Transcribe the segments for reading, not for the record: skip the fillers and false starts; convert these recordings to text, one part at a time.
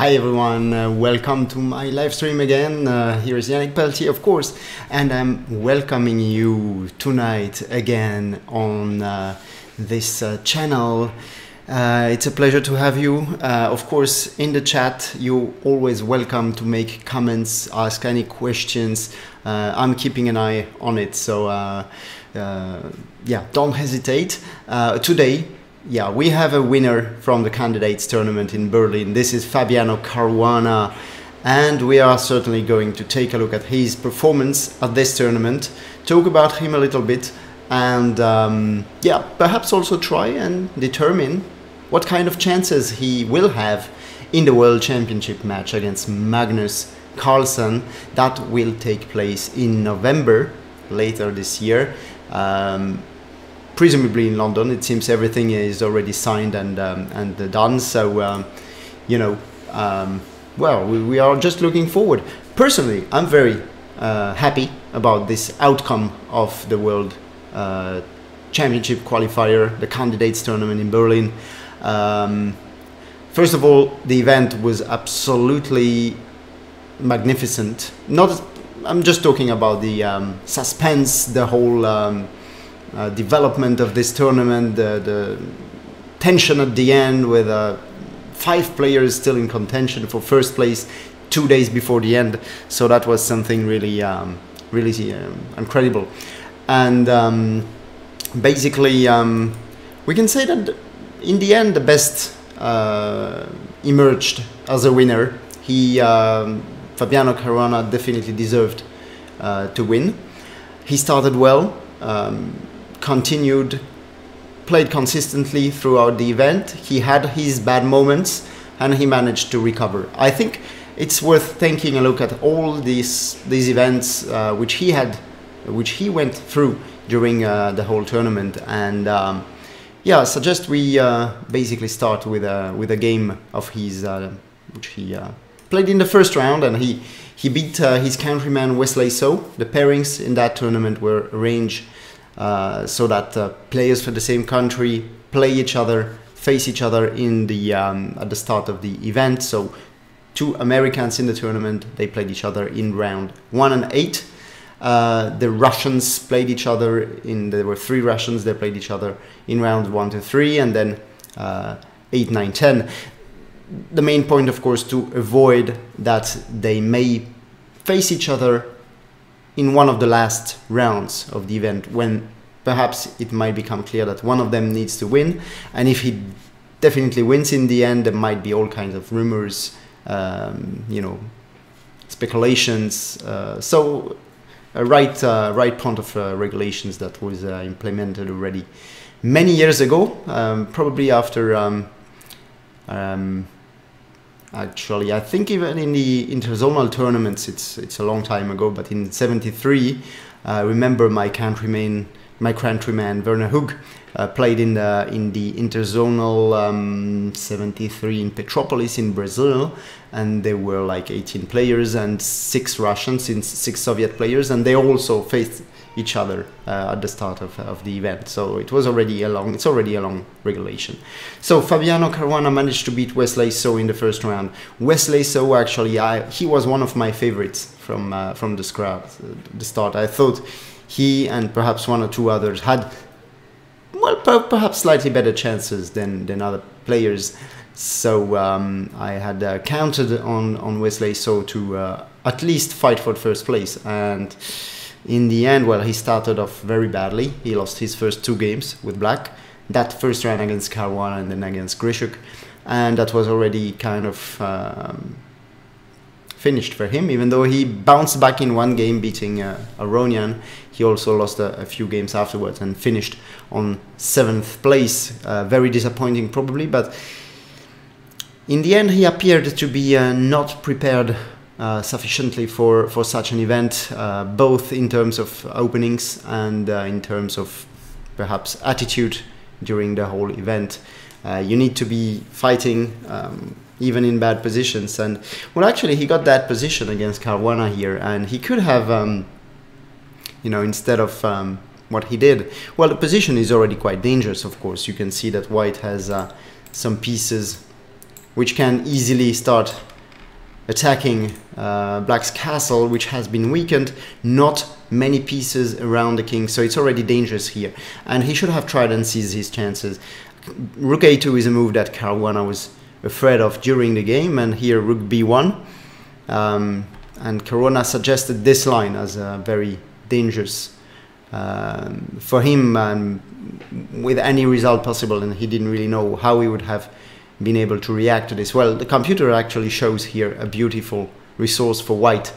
Hi everyone, welcome to my live stream again. Here is Yannick Pelletier, of course, and I'm welcoming you tonight again on this channel. It's a pleasure to have you. Of course, in the chat, you're always welcome to make comments, ask any questions. I'm keeping an eye on it, so yeah, don't hesitate. Today, yeah, we have a winner from the candidates tournament in Berlin. This is Fabiano Caurana, and we are certainly going to take a look at his performance at this tournament, talk about him a little bit, and yeah, perhaps also try and determine what kind of chances he will have in the World Championship match against Magnus Carlsen that will take place in November later this year. Presumably in London. It seems everything is already signed and done. So you know, well, we are just looking forward. Personally, I'm very happy about this outcome of the World Championship qualifier, the candidates tournament in Berlin. First of all, the event was absolutely magnificent. I'm just talking about the suspense, the whole development of this tournament, the tension at the end with 5 players still in contention for first place 2 days before the end. So that was something really, really incredible. And basically, we can say that in the end, the best emerged as a winner. Fabiano Caurana definitely deserved to win. He started well. Continued, played consistently throughout the event. He had his bad moments and he managed to recover. I think it's worth taking a look at all these events which he went through during the whole tournament. And yeah, I suggest we basically start with a game of his which he played in the first round, and he beat his countryman Wesley So. The pairings in that tournament were arranged so that players for the same country play each other, face each other in the at the start of the event. So 2 Americans in the tournament, they played each other in round 1 and 8. The Russians played each other there were 3 Russians, they played each other in rounds 1 to 3, and then 8, 9, 10. The main point, of course, to avoid that they may face each other in one of the last rounds of the event, when perhaps it might become clear that one of them needs to win. And if he definitely wins in the end, there might be all kinds of rumors, you know, speculations. So a right point of regulations that was implemented already many years ago, probably after actually, I think even in the interzonal tournaments, it's a long time ago. But in '73, I remember my countryman Werner Hug played in the interzonal '73 in Petropolis in Brazil, and there were like 18 players and 6 Russians and 6 Soviet players, and they also faced each other at the start of the event. So it's already a long regulation. So Fabiano Caruana managed to beat Wesley So in the first round. Wesley So, actually, he was one of my favorites from the start. I thought he and perhaps 1 or 2 others had, well, perhaps slightly better chances than other players. So I had counted on Wesley So to at least fight for first place. And in the end, well, he started off very badly. He lost his first 2 games with black. That first round against Caruana and then against Grishuk. And that was already kind of finished for him. Even though he bounced back in 1 game beating Aronian, he also lost a few games afterwards and finished on 7th place. Very disappointing probably, but in the end he appeared to be not prepared sufficiently for such an event, both in terms of openings and in terms of perhaps attitude during the whole event. You need to be fighting even in bad positions, and well, actually he got that position against Caruana here, and he could have you know, instead of what he did, well, the position is already quite dangerous. Of course, you can see that white has some pieces which can easily start attacking black's castle, which has been weakened, not many pieces around the king, so it's already dangerous here, and he should have tried and seized his chances. Rook a2 is a move that Caruana was afraid of during the game, and here rook b1, and Caruana suggested this line as very dangerous for him, with any result possible, and he didn't really know how he would have been able to react to this. Well, the computer actually shows here a beautiful resource for white.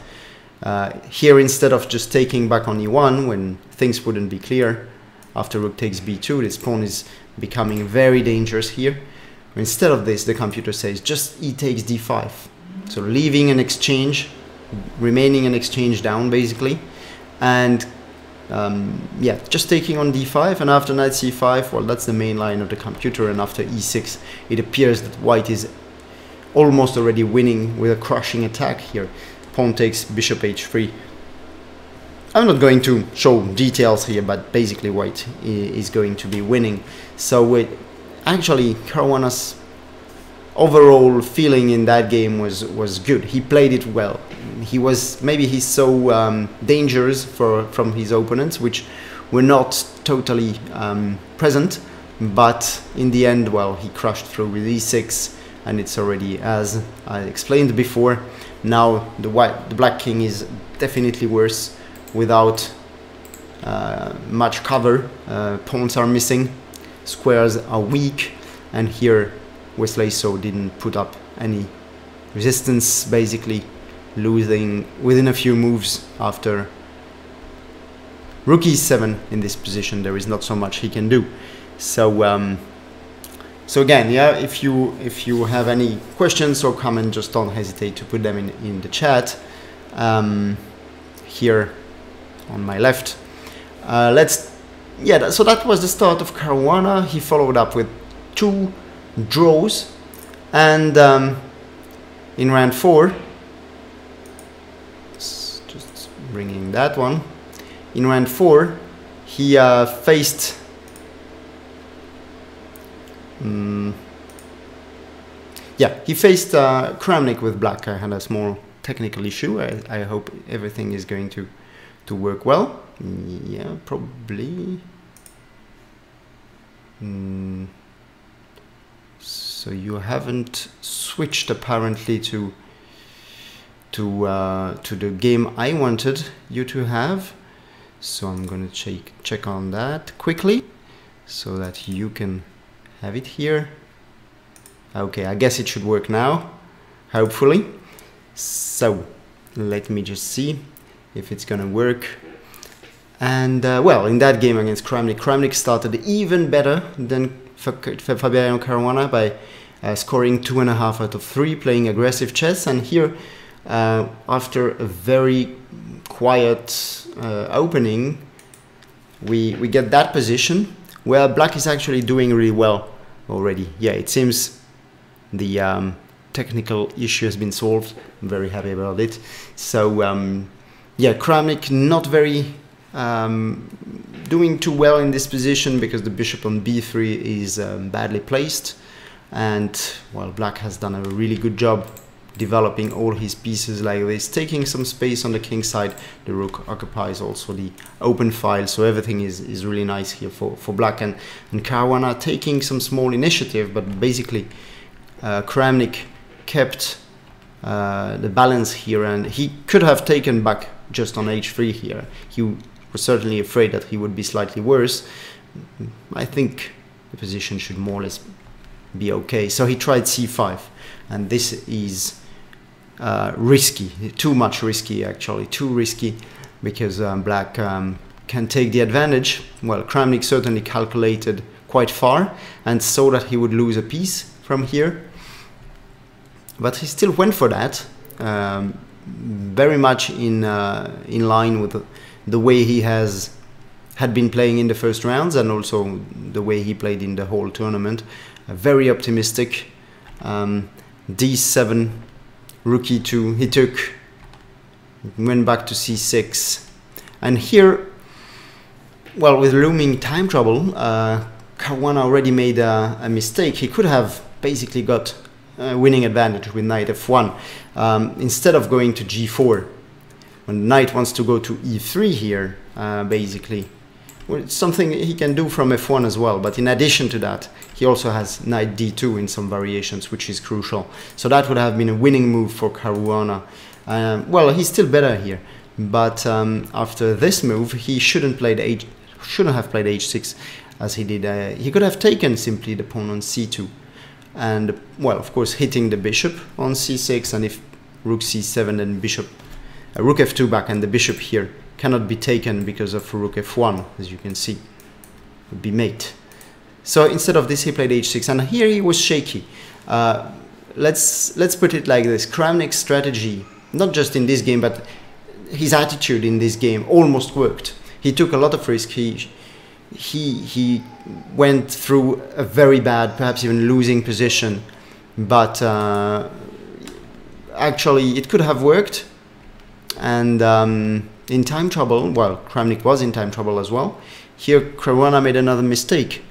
Here, instead of just taking back on e1 when things wouldn't be clear after rook takes b2, this pawn is becoming very dangerous here. Instead of this, the computer says just e takes d5, so leaving an exchange, remaining an exchange down basically, and yeah, just taking on d5, and after knight c5, well, that's the main line of the computer, and after e6 it appears that white is almost already winning with a crushing attack here. Pawn takes bishop h3. I'm not going to show details here, but basically white is going to be winning. So actually Caruana's overall feeling in that game was good. He played it well. Maybe he's so dangerous from his opponents, which were not totally present, but in the end, well, he crashed through with e6, and it's already, as I explained before, now the black king is definitely worse without much cover. Pawns are missing, squares are weak, and here Wesley so didn't put up any resistance, basically losing within a few moves after rook e7. In this position there is not so much he can do. So so again, yeah, if you have any questions or comments, just don't hesitate to put them in the chat. Here on my left, so that was the start of Caruana. He followed up with 2 draws, and in round 4, just bringing that one, in round 4 he faced Kramnik with black. I had a small technical issue. I hope everything is going to work well. Yeah, probably. So you haven't switched apparently to the game I wanted you to have. So I'm gonna check on that quickly so that you can have it here. Okay, I guess it should work now, hopefully. So let me just see if it's gonna work. And well, in that game against Kramnik started even better than Fabiano Caurana by scoring 2.5 out of 3, playing aggressive chess. And here, after a very quiet opening, we get that position where black is actually doing really well already. Yeah, it seems the technical issue has been solved. I'm very happy about it. So yeah, Kramnik not very doing too well in this position because the bishop on b3 is badly placed, and well, black has done a really good job developing all his pieces like this, taking some space on the king side. The rook occupies also the open file, so everything is really nice here for black, and Caruana taking some small initiative, but basically Kramnik kept the balance here, and he could have taken back just on h3 here. He was certainly afraid that he would be slightly worse. I think the position should more or less be okay. So he tried c5, and this is risky, too much risky actually, too risky, because black can take the advantage. Well, Kramnik certainly calculated quite far and saw that he would lose a piece from here, but he still went for that, very much in line with the way he had been playing in the first rounds, and also the way he played in the whole tournament. Very optimistic. d7, rook e2, he took, went back to c6, and here, well, with looming time trouble, Caruana already made a mistake. He could have basically got winning advantage with knight f1. Instead of going to g4, when the knight wants to go to e3 here, basically, well, it's something he can do from f1 as well, but in addition to that, he also has knight d2 in some variations, which is crucial. So that would have been a winning move for Caruana. Well, he's still better here, but after this move, he shouldn't have played h6 as he did. He could have taken simply the pawn on c2, and well, of course, hitting the bishop on c6, and if rook c7, then bishop, rook f2 back, and the bishop here cannot be taken because of rook f1, as you can see, would be mate. So instead of this, he played h6, and here he was shaky. Let's put it like this: Kramnik's strategy, not just in this game, but his attitude in this game almost worked. He took a lot of risk. He went through a very bad, perhaps even losing position, but actually it could have worked. And in time trouble, well, Kramnik was in time trouble as well. Here Caruana made another mistake,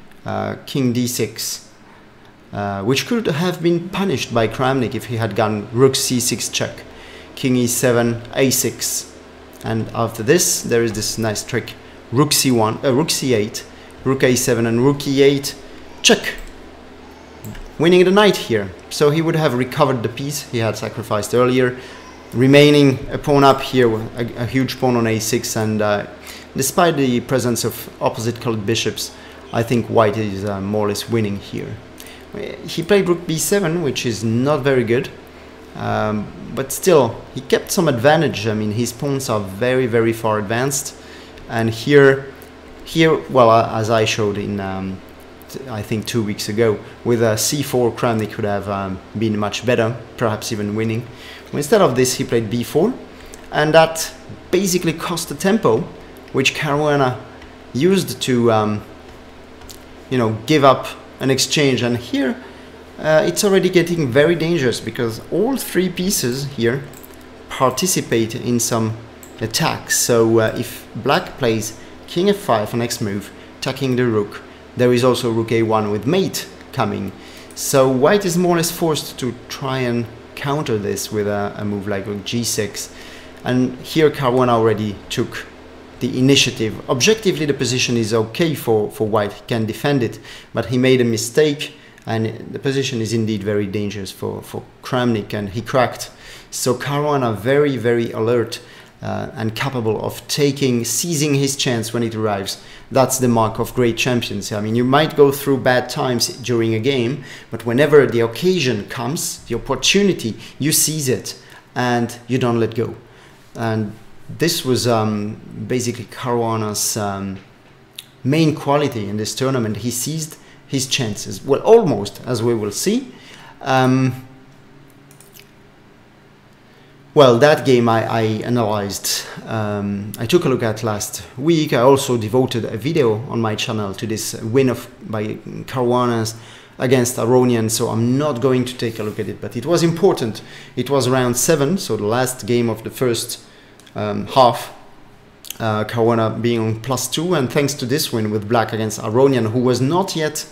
king d6, which could have been punished by Kramnik if he had gone rook c6 check, king e7, a6, and after this there is this nice trick, rook c1, rook c8, rook a7, and rook e8, check, winning the knight here. So he would have recovered the piece he had sacrificed earlier, remaining a pawn up here, a huge pawn on a6, and despite the presence of opposite colored bishops, I think white is more or less winning here. He played rook b7, which is not very good, but still, he kept some advantage. I mean, his pawns are very, very far advanced, and here, well, as I showed in, I think 2 weeks ago, with a c4, Kramnik could have been much better, perhaps even winning. Instead of this, he played b4, and that basically cost the tempo, which Caruana used to, you know, give up an exchange. And here, it's already getting very dangerous because all three pieces here participate in some attacks. So if black plays king f5 on next move, attacking the rook, there is also rook a1 with mate coming. So white is more or less forced to try and counter this with a move like rook g6, and here Caruana already took the initiative. Objectively, the position is okay for white, he can defend it, but he made a mistake, and the position is indeed very dangerous for Kramnik, and he cracked. So Caruana very, very alert and capable of seizing his chance when it arrives. That's the mark of great champions. I mean, you might go through bad times during a game, but whenever the occasion comes, the opportunity, you seize it and you don't let go. And this was basically Caruana's main quality in this tournament. He seized his chances. Well, almost, as we will see. Well, that game I analyzed, I took a look at last week. I also devoted a video on my channel to this win by Caruana's against Aronian, so I'm not going to take a look at it, but it was important. It was round 7, so the last game of the first half, Caruana being on +2, and thanks to this win with black against Aronian, who was not yet,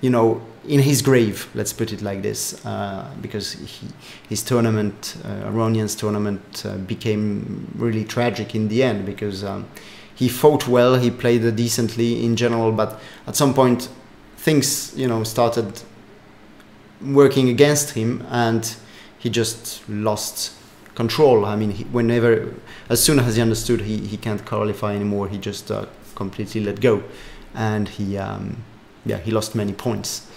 you know, in his grave, let's put it like this, because his tournament, Aronian's tournament, became really tragic in the end, because he fought well, he played decently in general, but at some point things, you know, started working against him, and he just lost control. I mean, as soon as he understood he can't qualify anymore, he just completely let go, and he lost many points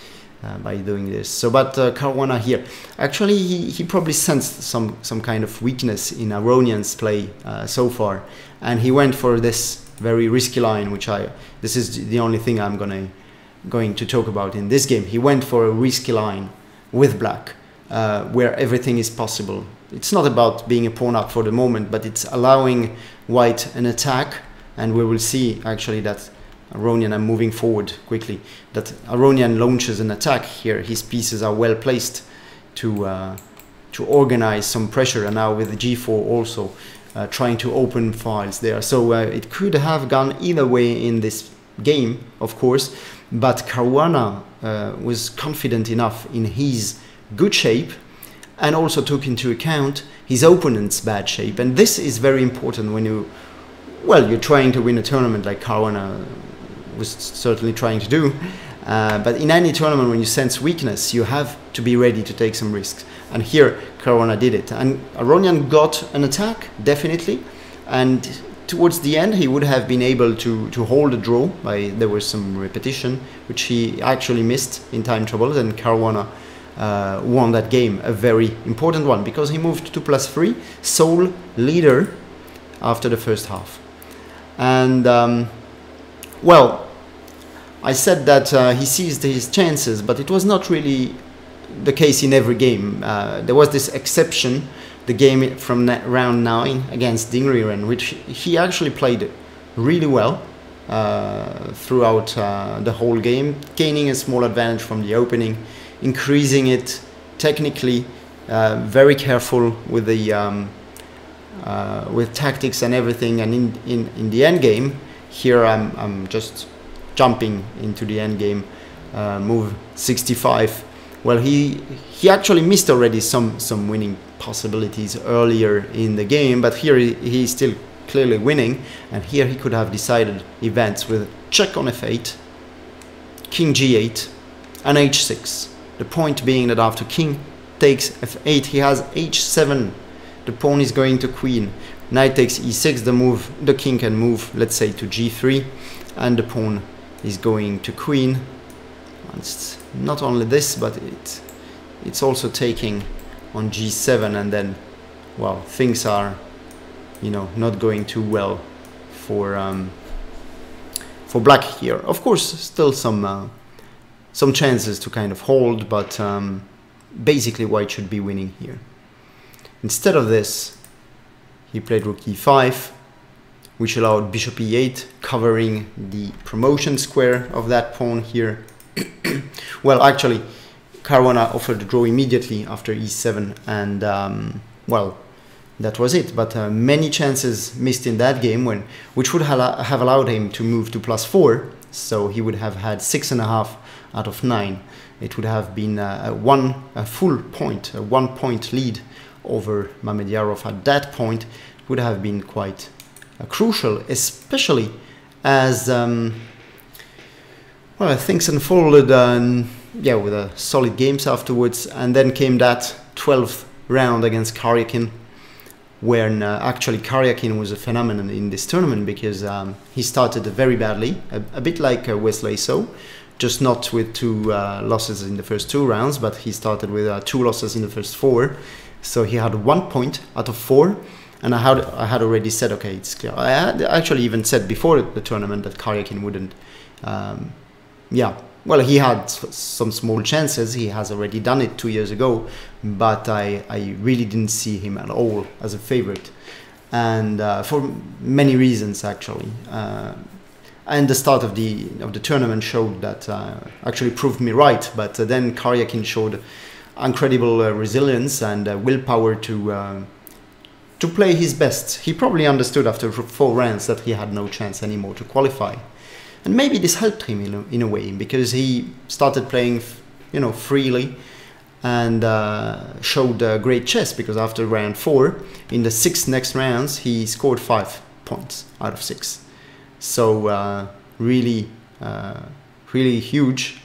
by doing this. So, but Caruana here, actually, he probably sensed some kind of weakness in Aronian's play so far, and he went for this very risky line, which this is the only thing I'm going to talk about in this game. He went for a risky line with black, where everything is possible. It's not about being a pawn up for the moment, but it's allowing white an attack, and we will see actually that Aronian, I'm moving forward quickly, that Aronian launches an attack here. His pieces are well placed to organize some pressure, and now with the g4 also trying to open files there. So it could have gone either way in this game, of course, but Caruana was confident enough in his good shape and also took into account his opponent's bad shape. And this is very important when you're trying to win a tournament like Caruana was certainly trying to do. But in any tournament, when you sense weakness, you have to be ready to take some risks. And here, Caruana did it. And Aronian got an attack, definitely. And towards the end, he would have been able to hold a draw. There was some repetition, which he actually missed in time troubles. And Caruana won that game, a very important one, because he moved to +3, sole leader after the first half. And, well, I said that he seized his chances, but it was not really the case in every game. There was this exception, the game from round 9 against Dingriren, which he actually played really well throughout the whole game, gaining a small advantage from the opening, increasing it technically, very careful with the with tactics and everything. And in the end game, here I'm just jumping into the end game, move 65. Well, he actually missed already some winning possibilities earlier in the game, but here he's still clearly winning. And here he could have decided events with check on f8, king g8, and h6. The point being that after king takes f8, he has h7. The pawn is going to queen. Knight takes e6. The king can move, let's say, to g3, and the pawn is going to queen. It's not only this, but it's also taking on g7, and then, well, things are, not going too well for black here. Of course, still some chances to kind of hold, but basically white should be winning here. Instead of this, he played rook e5, which allowed bishop e8, covering the promotion square of that pawn here. Well, actually, Caruana offered a draw immediately after e7, and well, that was it. But many chances missed in that game, which would have allowed him to move to +4, so he would have had 6.5 out of 9. It would have been a 1-point lead over Mamedyarov at that point. It would have been quite crucial, especially as well, things unfolded with solid games afterwards, and then came that 12th round against Karyakin, when actually Karyakin was a phenomenon in this tournament, because he started very badly, a bit like Wesley So, just not with 2 losses in the first 2 rounds, but he started with 2 losses in the first 4. So he had 1 point out of 4, and I had already said, okay, it's clear. I had actually even said before the tournament that Karyakin wouldn't. Well, he had some small chances. He has already done it 2 years ago, but I really didn't see him at all as a favorite, and for many reasons actually. And the start of the tournament showed that, actually proved me right. But then Karyakin showed incredible resilience and willpower to play his best. He probably understood after 4 rounds that he had no chance anymore to qualify, and maybe this helped him in a way, because he started playing, freely, and showed great chess. Because after round 4, in the 6 next rounds, he scored 5 points out of 6. So really huge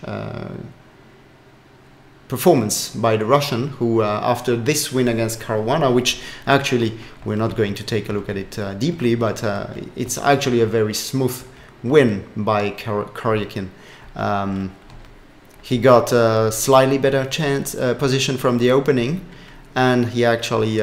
performance by the Russian, who after this win against Caruana, which actually we're not going to take a look at it deeply, but it's actually a very smooth win by Karyakin. He got a slightly better position from the opening, and he actually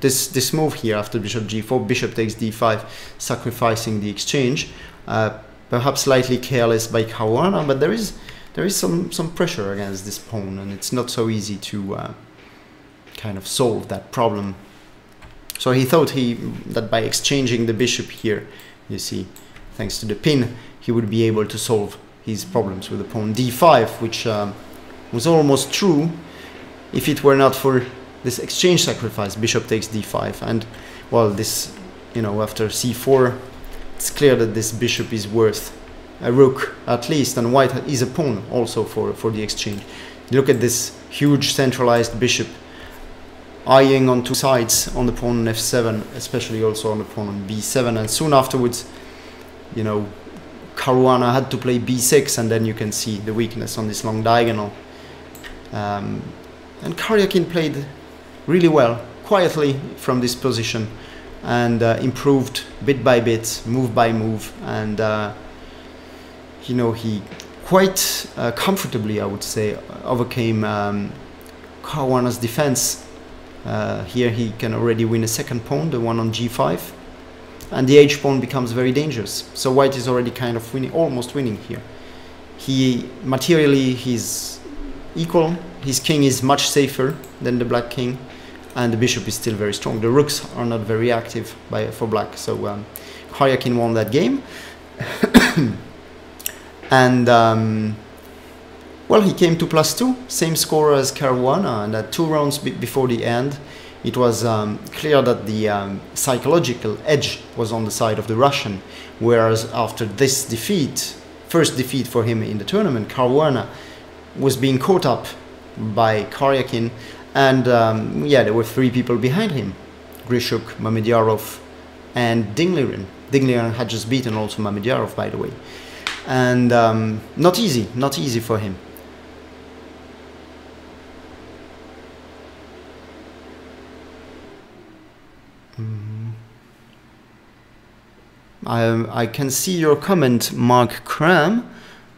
this move here after bishop g4, bishop takes d5, sacrificing the exchange, perhaps slightly careless by Caruana, but there is some pressure against this pawn, and it's not so easy to kind of solve that problem. So he thought that by exchanging the bishop here, you see, thanks to the pin, he would be able to solve his problems with the pawn d5, which was almost true if it were not for this exchange sacrifice, bishop takes d5. And well, this, after c4, it's clear that this bishop is worth a rook at least, and white is a pawn also for the exchange. Look at this huge centralized bishop eyeing on two sides, on the pawn on f7, especially also on the pawn on b7, and soon afterwards, you know, Caruana had to play b6, and then you can see the weakness on this long diagonal. And Karyakin played really well, quietly from this position, and improved bit by bit, move by move, and you know, he quite comfortably, I would say, overcame Caruana's defense. Here he can already win a second pawn, the one on g5, and the h-pawn becomes very dangerous. So white is already kind of winning, almost winning here. He materially, he's equal. His king is much safer than the black king, and the bishop is still very strong. The rooks are not very active for black, so Karyakin won that game. And well, he came to +2, same score as Caruana, and at 2 rounds before the end, it was clear that the psychological edge was on the side of the Russian, whereas after this defeat, first defeat for him in the tournament, Caruana was being caught up by Karyakin, and yeah, there were 3 people behind him: Grishuk, Mamedyarov, and Dinglirin. Dinglirin had just beaten also Mamedyarov, by the way, and not easy for him. I can see your comment, Mark Cram,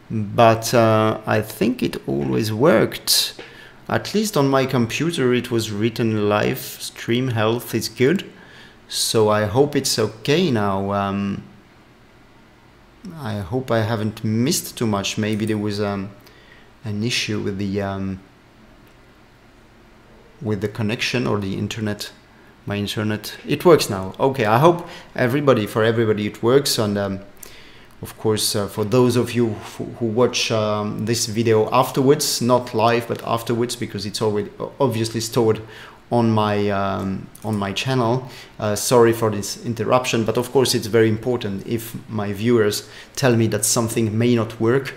but I think it always worked. At least on my computer it was written live, stream health is good, so I hope it's okay now. I hope I haven't missed too much. Maybe there was an issue with the connection or the internet. My internet, it works now. Okay, I hope for everybody it works, and of course for those of you who watch this video afterwards, not live but afterwards, because it's already obviously stored on my channel. Sorry for this interruption, but of course it's very important if my viewers tell me that something may not work.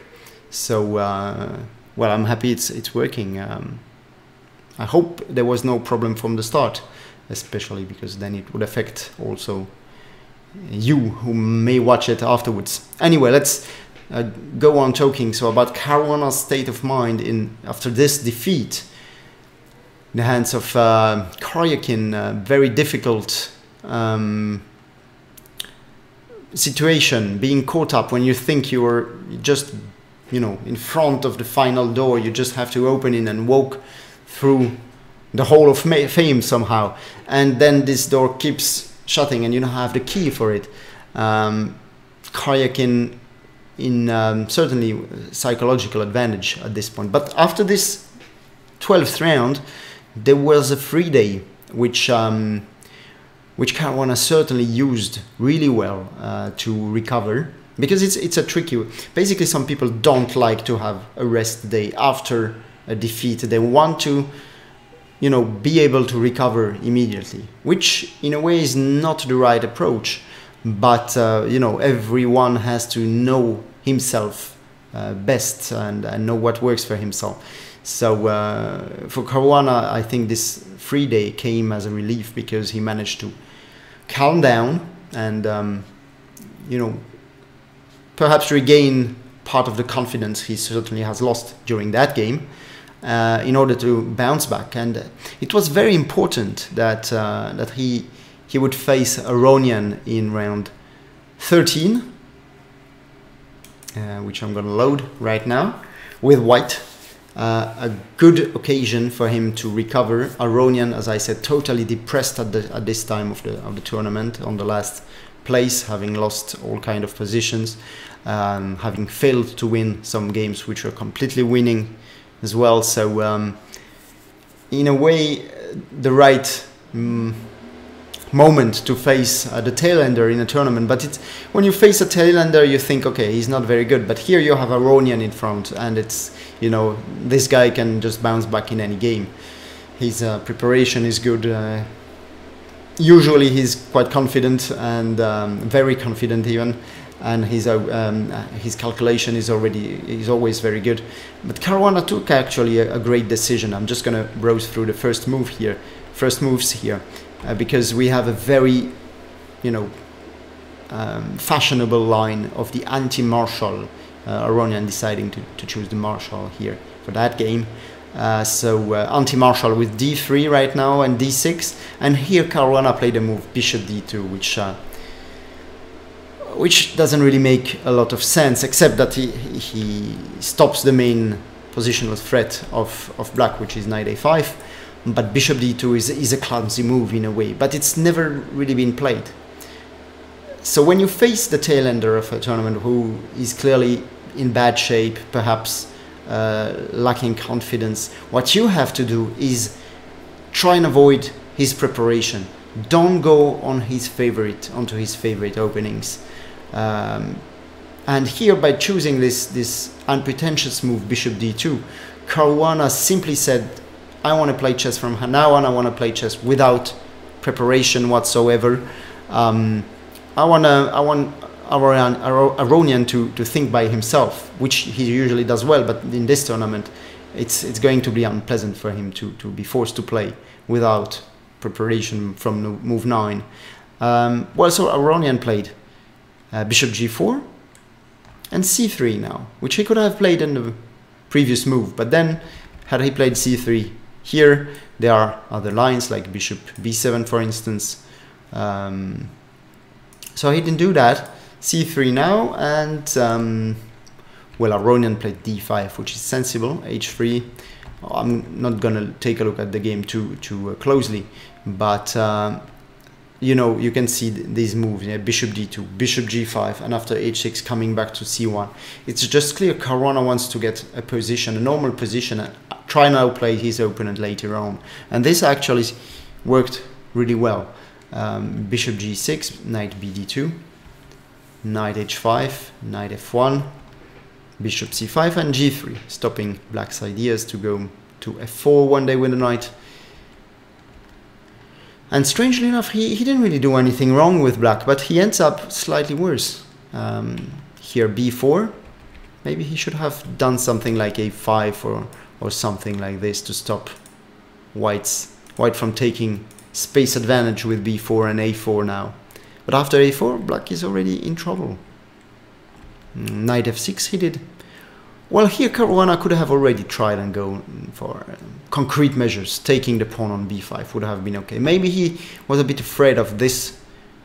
So well, I'm happy it's working. I hope there was no problem from the start, especially because then it would affect also you who may watch it afterwards. Anyway, let's go on talking so about Caruana's state of mind after this defeat in the hands of Karyakin. Very difficult situation, being caught up when you think you're just, you know, in front of the final door. You just have to open it and walk through the Hall of Fame somehow, and then this door keeps shutting and you don't have the key for it. Karyakin in certainly psychological advantage at this point. But after this 12th round, there was a free day, which Caruana certainly used really well to recover, because it's a tricky. Basically, some people don't like to have a rest day after a defeat. They want to, you know, be able to recover immediately, which in a way is not the right approach. But you know, everyone has to know himself best and know what works for himself. So for Caruana, I think this free day came as a relief, because he managed to calm down and you know, perhaps regain part of the confidence he certainly has lost during that game, in order to bounce back. And it was very important that that he would face Aronian in round 13, which I'm going to load right now with white. A good occasion for him to recover. Aronian, as I said, totally depressed at this time of the tournament, on the last place, having lost all kind of positions, having failed to win some games which were completely winning as well. So in a way, the right moment to face the tailender in a tournament. But it's, when you face a tailender, you think, okay, he's not very good. But here you have Aronian in front, and it's, you know, this guy can just bounce back in any game. His preparation is good. Usually he's quite confident, and very confident even. and his calculation is always very good. But Caruana took actually a great decision. I'm just gonna browse through the first moves here, because we have a very, you know, fashionable line of the anti-marshal, Aronian deciding to choose the marshal here for that game. So anti-marshal with d3 right now and d6, and here Caruana played a move bishop d2, which doesn't really make a lot of sense, except that he stops the main positional threat of black, which is knight a5. But bishop d2 is a clumsy move in a way, but it's never really been played. So when you face the tail ender of a tournament who is clearly in bad shape, perhaps lacking confidence, what you have to do is try and avoid his preparation. Don't go onto his favorite openings. And here, by choosing this unpretentious move, bishop d2, Caruana simply said, I want to play chess from now on. I want to play chess without preparation whatsoever. I want Aronian to think by himself, which he usually does well, but in this tournament it's going to be unpleasant for him to be forced to play without preparation from move 9. Well, so Aronian played bishop g4 and c3 now, which he could have played in the previous move, but then had he played c3 here, there are other lines like bishop b7, for instance. So he didn't do that. c3 now, and well, Aronian played d5, which is sensible. h3. I'm not gonna take a look at the game too closely, but you know, you can see these moves, yeah, bishop d2, bishop g5, and after h6 coming back to c1. It's just clear Caruana wants to get a position, a normal position, and try and outplay his opponent later on. And this actually worked really well. Bishop g6, knight bd2, knight h5, knight f1, bishop c5, and g3, stopping black's ideas to go to f4 one day with the knight. And strangely enough, he didn't really do anything wrong with black, but he ends up slightly worse. Here b4, maybe he should have done something like a5 or something like this to stop white from taking space advantage with b4 and a4 now. But after a4, black is already in trouble. Knight f6 he did. Well, here Caruana could have already tried and go for concrete measures. Taking the pawn on b5 would have been okay. Maybe he was a bit afraid of this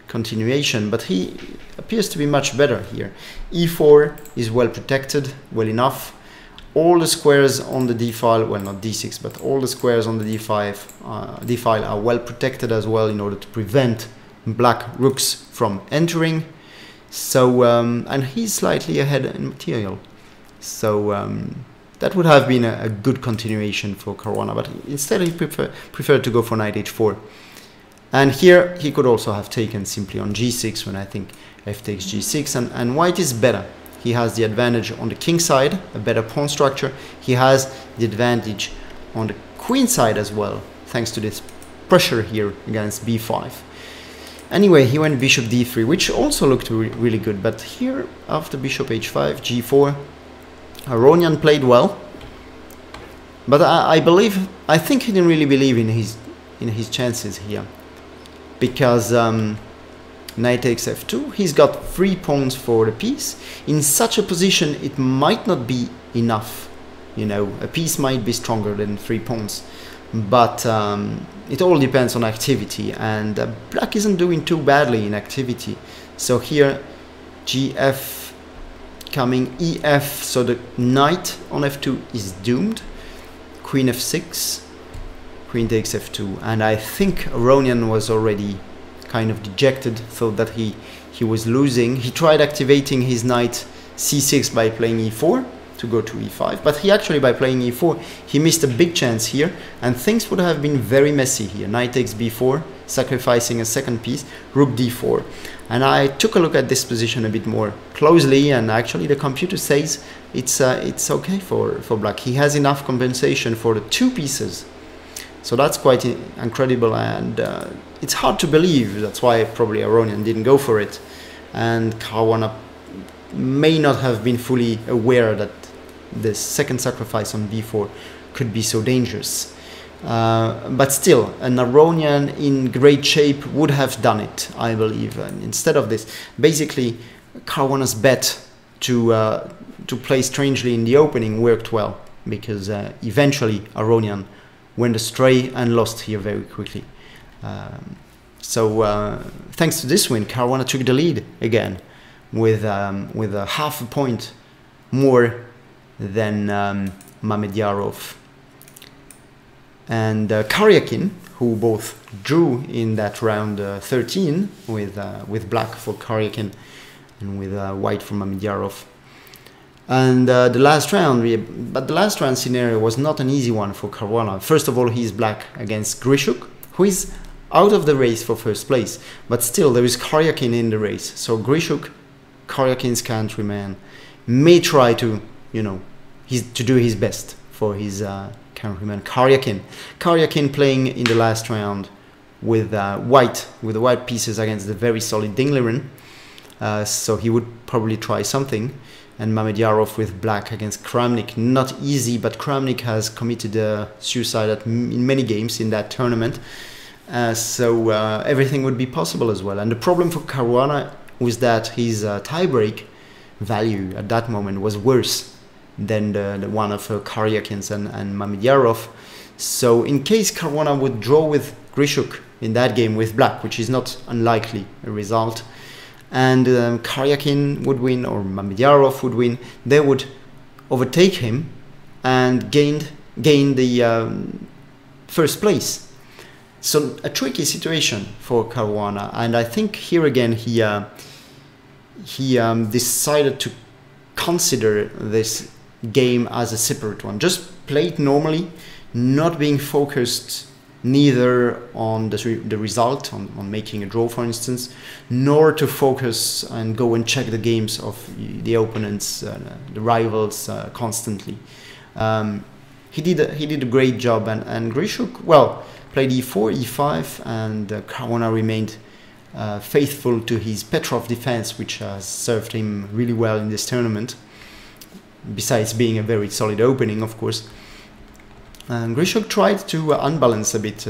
continuation, but he appears to be much better here. e4 is well protected, well enough. All the squares on the d file, well, not d6, but all the squares on the d file are well protected as well, in order to prevent black rooks from entering. So and he's slightly ahead in material. So that would have been a good continuation for Caruana, but instead he preferred to go for knight h4. And here he could also have taken simply on g6, when I think f takes g6, and white is better. He has the advantage on the king side, a better pawn structure. He has the advantage on the queen side as well, thanks to this pressure here against b5. Anyway, he went bishop d3, which also looked really good, but here after bishop h5, g4, Aronian played well, but I think he didn't really believe in his chances here, because knight takes f2, he's got 3 pawns for the piece. In such a position, it might not be enough, you know, a piece might be stronger than 3 pawns, but it all depends on activity, and black isn't doing too badly in activity. So here gf coming ef, so the knight on f2 is doomed. Queen f6, queen takes f2, and I think Aronian was already kind of dejected, thought that he was losing. He tried activating his knight c6 by playing e4 to go to e5, but he actually, by playing e4, he missed a big chance here, and things would have been very messy here. Knight takes b4, sacrificing a second piece, rook d4. And I took a look at this position a bit more closely, and actually the computer says it's okay for black. He has enough compensation for the 2 pieces. So that's quite incredible, and it's hard to believe. That's why probably Aronian didn't go for it. And Caruana may not have been fully aware that the second sacrifice on b4 could be so dangerous. But still, an Aronian in great shape would have done it, I believe. And instead of this, basically, Caruana's bet to play strangely in the opening worked well, because eventually Aronian went astray and lost here very quickly. So thanks to this win, Caruana took the lead again with a half a point more than Mamedyarov and Karyakin, who both drew in that round 13 with black for Karyakin and with white for Mamedyarov. And the last round, but the last round scenario was not an easy one for Caruana. First of all, he's black against Grishuk, who is out of the race for first place, but still there is Karyakin in the race. So Grishuk, Karyakin's countryman, may try to, you know, to do his best for his countryman Karyakin. Karyakin playing in the last round with the white pieces against the very solid Dingliren, so he would probably try something. And Mamedyarov with black against Kramnik, not easy, but Kramnik has committed suicide in many games in that tournament, so everything would be possible as well. And the problem for Caruana was that his tiebreak value at that moment was worse than the one of Karyakin's and Mamedyarov. So in case Caruana would draw with Grishuk in that game with black, which is not unlikely a result, and Karyakin would win or Mamedyarov would win, they would overtake him and gain the first place. So a tricky situation for Caruana, and I think here again he decided to consider this game as a separate one, just play it normally, not being focused neither on the result, on making a draw for instance, nor to focus and go and check the games of the opponents, the rivals constantly. He did a great job, and Grishuk, well, played e4, e5, and Caruana remained faithful to his Petrov defense, which has served him really well in this tournament, besides being a very solid opening, of course. And Grishuk tried to unbalance a bit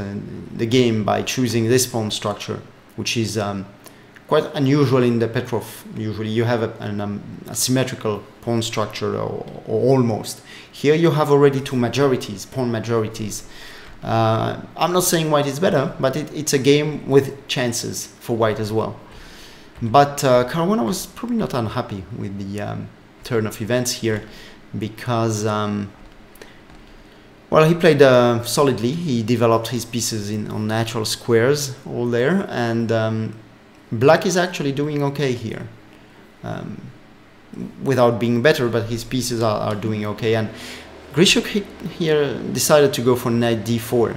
the game by choosing this pawn structure, which is quite unusual in the Petrov. Usually you have a symmetrical pawn structure, or almost. Here you have already two majorities, pawn majorities. I'm not saying white is better, but it's a game with chances for white as well. But Caruana was probably not unhappy with the turn of events here, because well, he played solidly. He developed his pieces on natural squares all there, and black is actually doing okay here, without being better, but his pieces are doing okay. And Grishuk here decided to go for knight d4,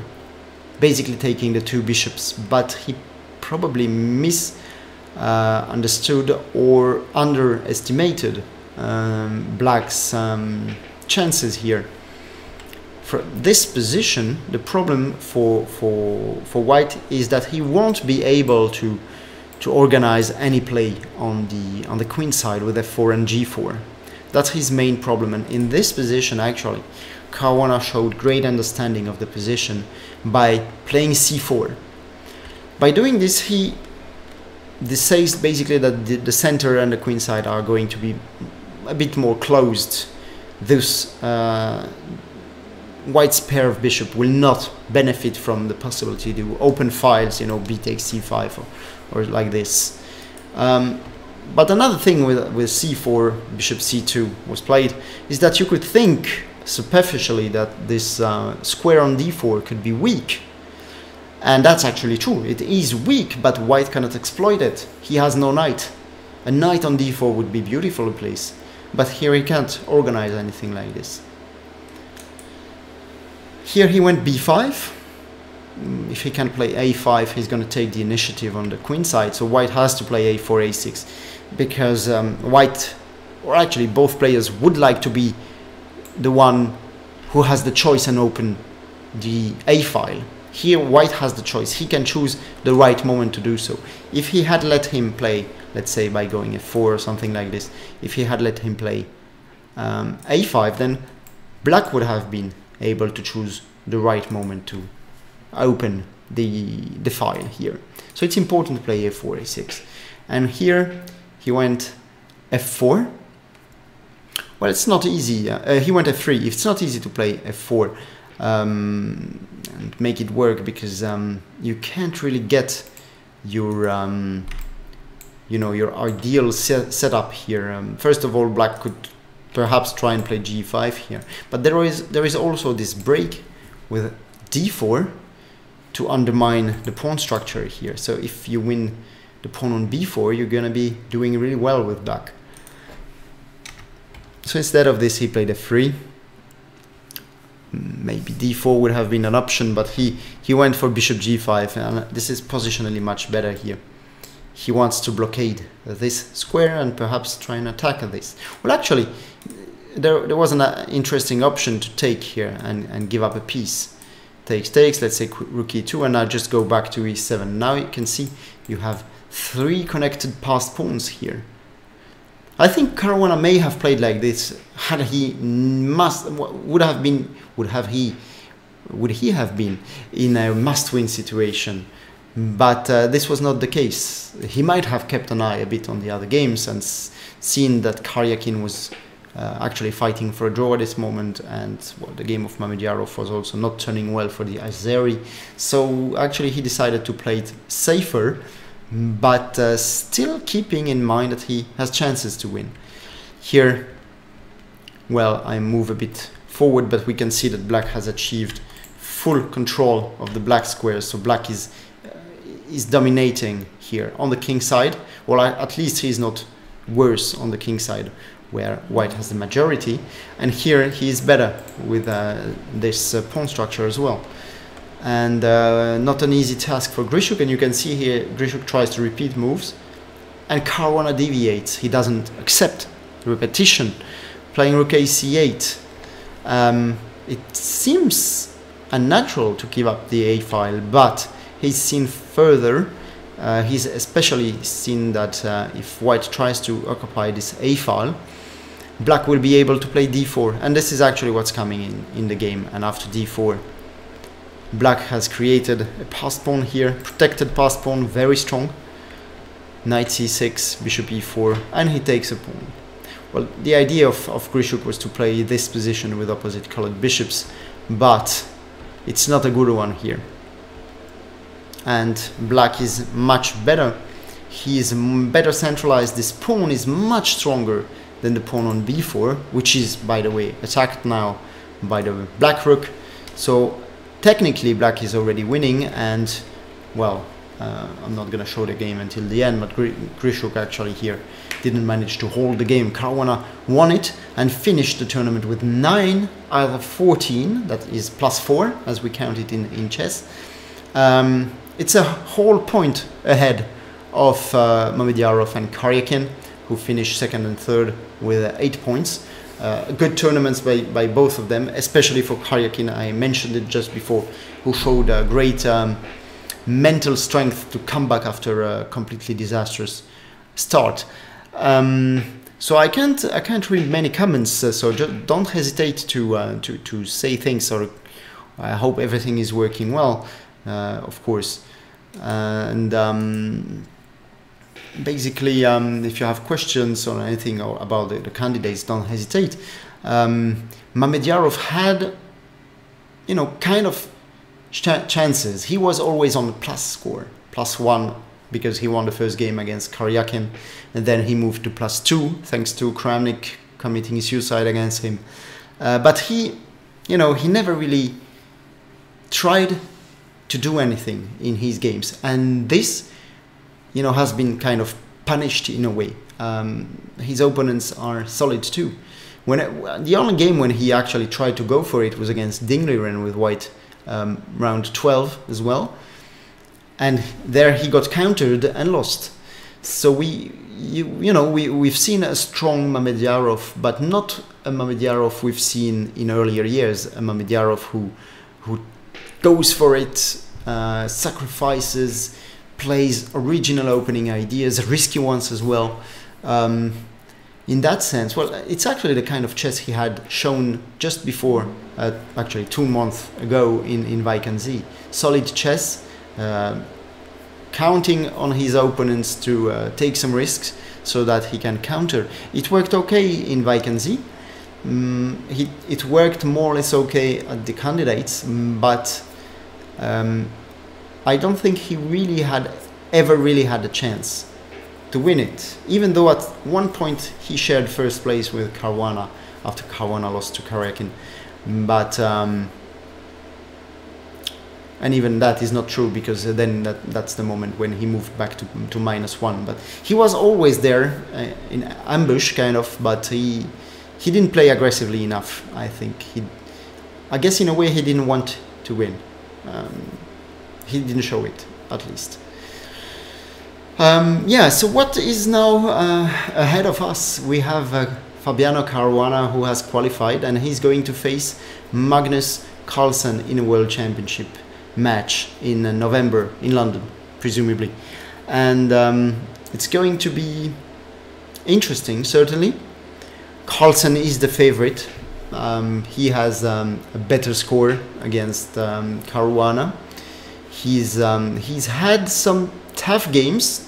basically taking the two bishops, but he probably misunderstood or underestimated black's chances here. For this position, the problem for white is that he won't be able to organize any play on the queen side with f4 and g4. That's his main problem, and in this position actually Caruana showed great understanding of the position by playing c4. By doing this, this says basically that the center and the queen side are going to be a bit more closed. Thus white's pair of bishop will not benefit from the possibility to open files, you know, b takes c5 or like this. But another thing with c4, bishop c2 was played, is that you could think superficially that this square on d4 could be weak. And that's actually true. It is weak, but white cannot exploit it. He has no knight. A knight on d4 would be beautiful place, but here he can't organize anything like this. Here he went b5. If he can play a5, he's going to take the initiative on the queen side, so white has to play a4, a6, because white, or actually both players, would like to be the one who has the choice and open the a file. Here white has the choice. He can choose the right moment to do so. If he had let him play let's say by going f4 or something like this. If he had let him play a5, then black would have been able to choose the right moment to open the file here. So it's important to play a4, a6. And here he went f4. Well, it's not easy. He went f3. It's not easy to play f4 and make it work, because you can't really get your you know, your ideal setup here. First of all, black could perhaps try and play g5 here, but there is also this break with d4 to undermine the pawn structure here. So if you win the pawn on b4, you're gonna be doing really well with black. So instead of this, he played f3. Maybe d4 would have been an option, but he went for bishop g5, and this is positionally much better here. He wants to blockade this square and perhaps try and attack this. Well, actually, there was an interesting option to take here and give up a piece. Takes, let's say rook e2, and now just go back to e7. Now you can see you have 3 connected passed pawns here. I think Caruana may have played like this had he would he have been in a must-win situation, but this was not the case. He might have kept an eye a bit on the other games and seen that Karyakin was actually fighting for a draw at this moment, and well, the game of Mamedyarov was also not turning well for the Azeri. So actually he decided to play it safer, but still keeping in mind that he has chances to win. Here, well, I move a bit forward, but we can see that black has achieved full control of the black squares. So black is dominating here on the king side. Well, at least he's not worse on the king side, where white has the majority. And here he is better with this pawn structure as well. And not an easy task for Grishuk. And you can see here Grishuk tries to repeat moves, and Caruana deviates. He doesn't accept the repetition, playing rook a c8. It seems unnatural to give up the a file, but he's seen further. He's especially seen that if white tries to occupy this a file, black will be able to play d4, and this is actually what's coming in the game. And after d4, black has created a passed pawn here, protected passed pawn, very strong. Knight c6, bishop e4, and he takes a pawn. Well, the idea of Grishuk was to play this position with opposite colored bishops, but it's not a good one here. And black is much better. He is better centralized. This pawn is much stronger than the pawn on b4, which is, by the way, attacked now by the black rook. So technically black is already winning, and well, I'm not gonna show the game until the end, but Grishuk actually here didn't manage to hold the game. Caruana won it and finished the tournament with 9 out of 14, that is +4 as we count it in chess. It's a whole point ahead of Mamedyarov and Karyakin, who finished second and third with 8 points. Good tournaments by both of them, especially for Karyakin. I mentioned it just before, who showed a great mental strength to come back after a completely disastrous start. So I can't read many comments, so just don't hesitate to say things. Or I hope everything is working well, of course. And basically, if you have questions or anything about the candidates, don't hesitate. Mamedyarov had, you know, kind of chances. He was always on the plus score, +1, because he won the first game against Karyakin, and then he moved to +2 thanks to Kramnik committing suicide against him. But he, you know, he never really tried to do anything in his games, and this, you know, has been kind of punished in a way. His opponents are solid too. The only game when he actually tried to go for it was against Dingliren with white, round 12 as well, and there he got countered and lost. So we've seen a strong Mamedyarov, but not a Mamedyarov we've seen in earlier years. A Mamedyarov who goes for it, sacrifices, plays original opening ideas, risky ones as well. In that sense, well, it's actually the kind of chess he had shown just before, actually 2 months ago in Vacancy. Solid chess, counting on his opponents to take some risks so that he can counter. It worked okay in Vacancy. It worked more or less okay at the candidates, but I don't think he ever really had a chance to win it, even though at one point he shared first place with Caruana after Caruana lost to Karyakin. But and even that is not true, because then that's the moment when he moved back to -1. But he was always there in ambush kind of, but he didn't play aggressively enough. I guess in a way he didn't want to win. He didn't show it, at least. So what is now ahead of us? We have Fabiano Caurana, who has qualified, and he's going to face Magnus Carlsen in a World Championship match in November in London, presumably. And it's going to be interesting, certainly. Carlsen is the favorite. He has a better score against Caruana. He's had some tough games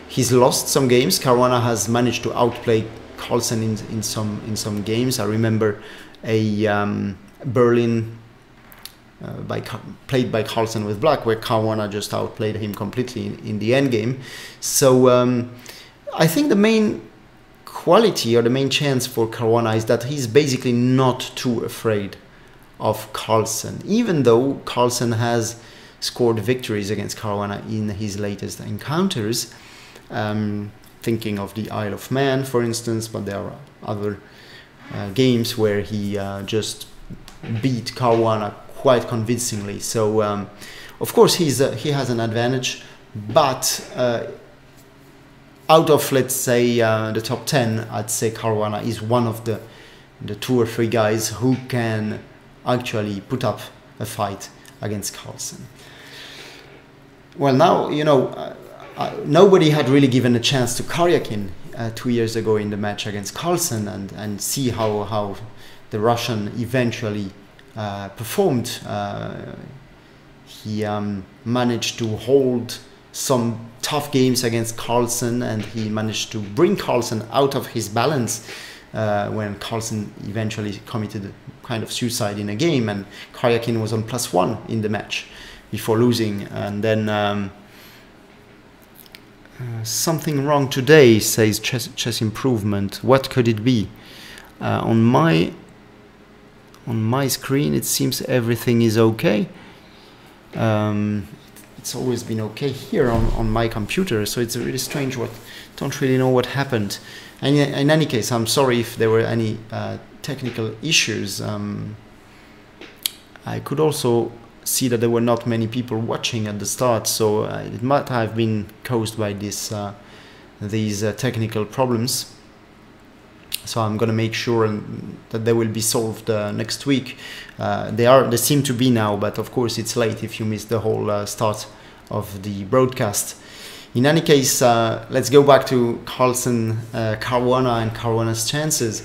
he's lost some games. Caruana has managed to outplay Carlsen in some games. I remember a Berlin played by Carlsen with black, where Caruana just outplayed him completely in the end game. So I think the main quality, or the main chance for Caruana, is that he's basically not too afraid of Carlsen, even though Carlsen has scored victories against Caruana in his latest encounters. Thinking of the Isle of Man, for instance, but there are other games where he just beat Caruana quite convincingly. So, of course, he has an advantage, but out of, let's say, the top 10, I'd say Caruana is one of the 2 or 3 guys who can actually put up a fight against Carlsen. Well, now, nobody had really given a chance to Karyakin 2 years ago in the match against Carlsen, and see how the Russian eventually performed. He managed to hold some tough games against Carlsen, and he managed to bring Carlsen out of his balance when Carlsen eventually committed kind of suicide in a game, and Karyakin was on +1 in the match before losing. And then something wrong today, says chess improvement. What could it be? On my screen it seems everything is okay. It's always been okay here on my computer, so it's really strange. Don't really know what happened. And in any case, I'm sorry if there were any technical issues. I could also see that there were not many people watching at the start, so it might have been caused by these technical problems. So I'm going to make sure that they will be solved next week. They seem to be now, but of course it's late if you miss the whole start of the broadcast. In any case, let's go back to Caruana and Caruana's chances.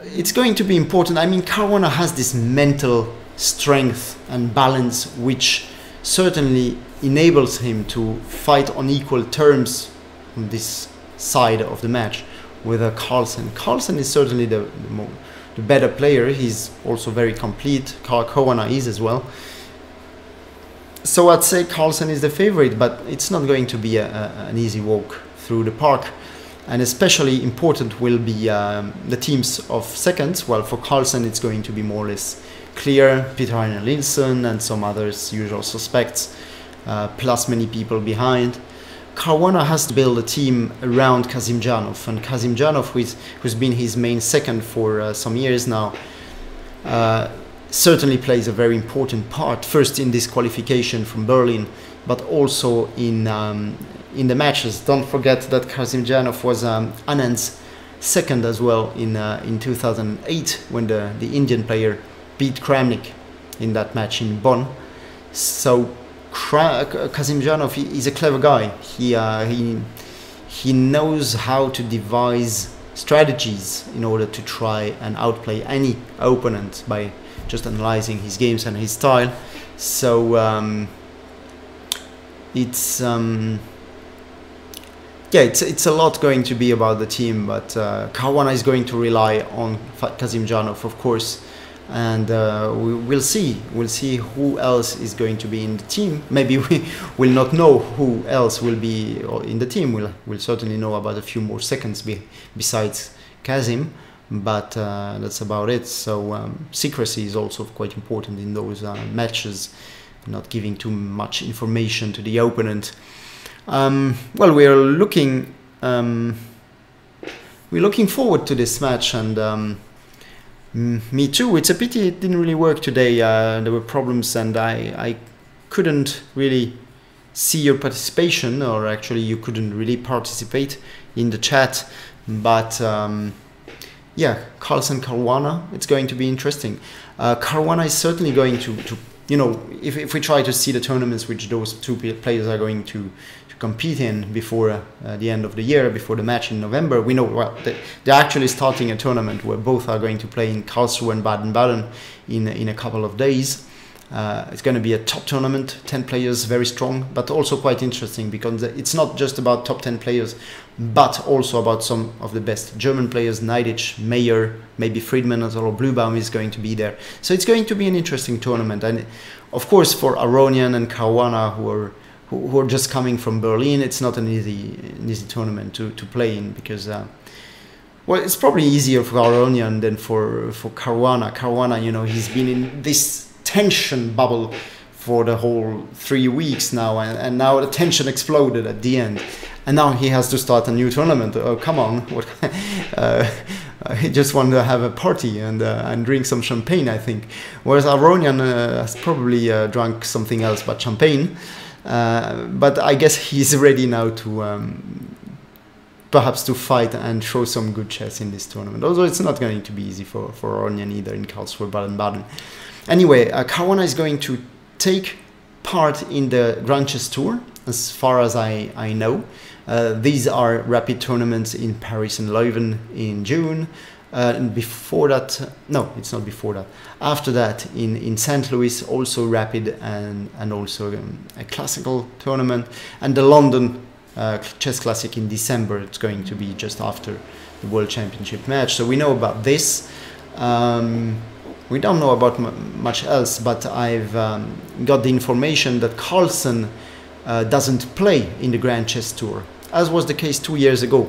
It's going to be important. I mean, Caruana has this mental strength and balance which certainly enables him to fight on equal terms on this side of the match with Carlsen. Carlsen is certainly the better player. He's also very complete. Caruana is as well. So I'd say Carlsen is the favorite, but it's not going to be an easy walk through the park. And especially important will be the teams of seconds. Well, for Carlsen it's going to be more or less clear. Peter Heiner Nielsen and some others, usual suspects, plus many people behind. Caruana has to build a team around Kazimdzhanov, and Kazimdzhanov, who's been his main second for some years now, certainly plays a very important part, first in this qualification from Berlin, but also in the matches. Don't forget that Kazimdzhanov was Anand's second as well in 2008, when the Indian player beat Kramnik in that match in Bonn. So Kazimjanov is a clever guy. He knows how to devise strategies in order to try and outplay any opponent by just analyzing his games and his style. So it's a lot going to be about the team, but Caruana is going to rely on Kazimjanov, of course, and we'll see who else is going to be in the team. Maybe we will not know who else will be in the team. We'll certainly know about a few more seconds besides Kazim, but that's about it. So secrecy is also quite important in those matches, not giving too much information to the opponent. Well, we're looking forward to this match, and me too. It's a pity it didn't really work today. There were problems, and I couldn't really see your participation, or actually you couldn't really participate in the chat. But yeah, Carlsen Caruana, it's going to be interesting. Caruana is certainly going to you know, if we try to see the tournaments which those two players are going to compete in before the end of the year, before the match in November, we know, well, they're actually starting a tournament where both are going to play in Karlsruhe and Baden-Baden in a couple of days. It's going to be a top tournament, 10 players, very strong, but also quite interesting because it's not just about top 10 players, but also about some of the best German players. Neidic, Meyer, maybe Friedman or Bluebaum is going to be there. So it's going to be an interesting tournament. And of course, for Aronian and Caruana, who are just coming from Berlin, it's not an easy tournament to play in, because well, it's probably easier for Aronian than for Caruana. Caruana, you know, he's been in this tension bubble for the whole 3 weeks now, and now the tension exploded at the end, and now he has to start a new tournament. Oh, come on. What he just wanted to have a party and drink some champagne, I think, whereas Aronian has probably drunk something else but champagne. But I guess he's ready now to perhaps to fight and show some good chess in this tournament. Although it's not going to be easy for Aronian either in Karlsruhe, Baden-Baden. Anyway, Caruana is going to take part in the Grand Chess Tour, as far as I know. These are rapid tournaments in Paris and Leuven in June. And before that, no, it's not before that. After that, in St. Louis, also rapid and also a classical tournament. And the London Chess Classic in December, it's going to be just after the World Championship match. So we know about this. We don't know about much else, but I've got the information that Carlsen doesn't play in the Grand Chess Tour, as was the case 2 years ago.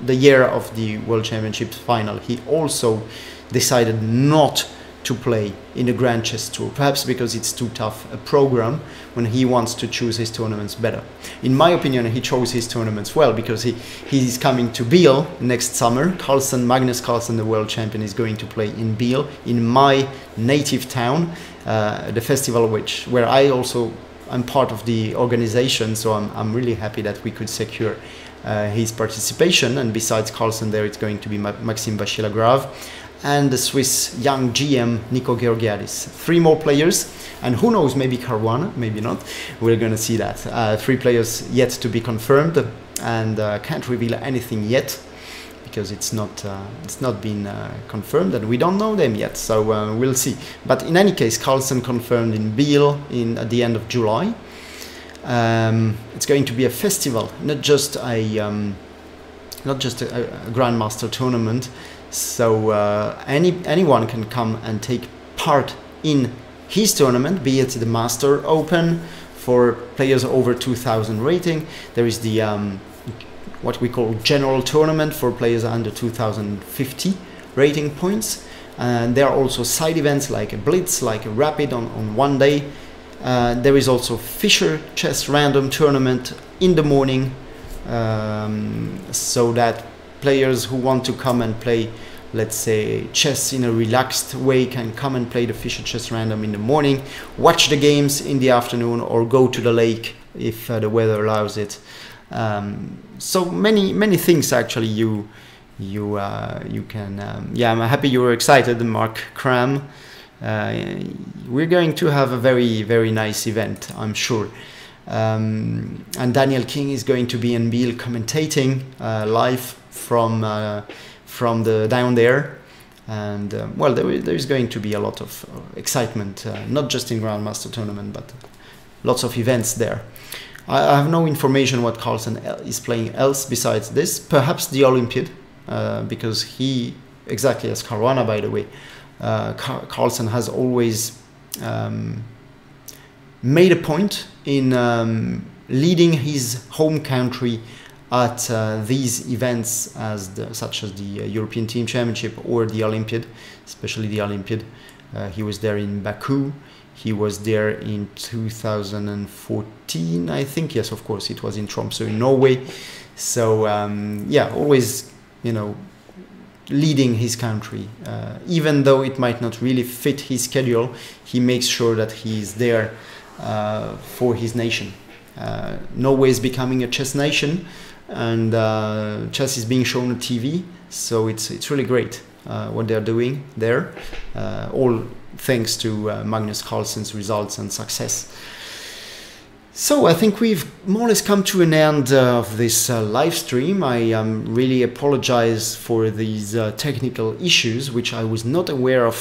The year of the World Championship final, he also decided not to play in the Grand Chess Tour, perhaps because it's too tough a program when he wants to choose his tournaments better. In my opinion, he chose his tournaments well, because he's coming to Biel next summer. Magnus Carlsen, the world champion, is going to play in Biel, in my native town, the festival where I'm part of the organization, so I'm really happy that we could secure his participation. And besides Carlsen there, it's going to be Maxime Vachier-Lagrave and the Swiss young GM Nico Georgiadis. 3 more players, and who knows, maybe Caruana, maybe not. We're going to see that. 3 players yet to be confirmed, and can't reveal anything yet because it's not been confirmed, and we don't know them yet. So we'll see. But in any case, Carlsen confirmed in Biel at the end of July. It's going to be a festival, not just a Grandmaster tournament. So anyone can come and take part in his tournament, be it the Master Open for players over 2000 rating. There is the what we call general tournament for players under 2050 rating points. And there are also side events like a Blitz, like a Rapid on one day. There is also Fischer Chess Random Tournament in the morning, so that players who want to come and play, let's say, chess in a relaxed way can come and play the Fischer Chess Random in the morning, watch the games in the afternoon, or go to the lake if the weather allows it. So many things actually you can. Yeah, I'm happy you were excited, Mark Cram. we're going to have a very, very nice event, I'm sure. And Daniel King is going to be in Biel commentating live from the down there. And well, there is going to be a lot of excitement, not just in Grandmaster tournament, but lots of events there. I have no information what Carlsen is playing else besides this. Perhaps the Olympiad, because he, exactly as Caruana, by the way, Carlsen has always made a point in leading his home country at these events such as the European Team Championship or the Olympiad, especially the Olympiad. He was there in Baku. He was there in 2014, I think. Yes, of course, it was in Tromsø in Norway. So yeah, always, you know, leading his country. Even though it might not really fit his schedule, he makes sure that he's there for his nation. Norway is becoming a chess nation, and chess is being shown on TV, so it's really great what they're doing there, all thanks to Magnus Carlsen's results and success. So I think we've more or less come to an end of this live stream. I really apologize for these technical issues, which I was not aware of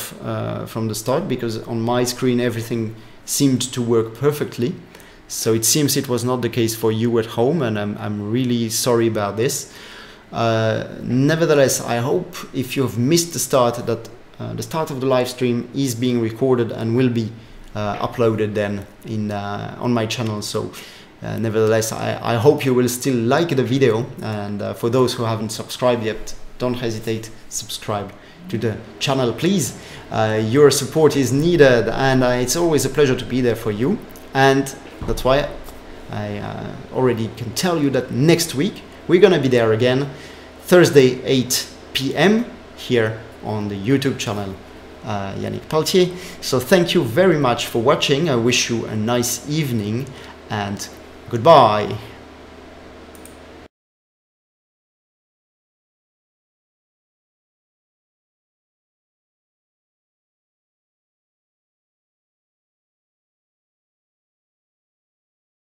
from the start, because on my screen everything seemed to work perfectly. So it seems it was not the case for you at home, and I'm really sorry about this. Nevertheless, I hope if you have missed the start, that the start of the live stream is being recorded and will be uploaded then on my channel. So nevertheless, I hope you will still like the video, and for those who haven't subscribed yet, don't hesitate, subscribe to the channel, please. Your support is needed, and it's always a pleasure to be there for you. And that's why I already can tell you that next week we're gonna be there again, Thursday 8 p.m. here on the YouTube channel Yannick Pelletier. So thank you very much for watching. I wish you a nice evening, and goodbye.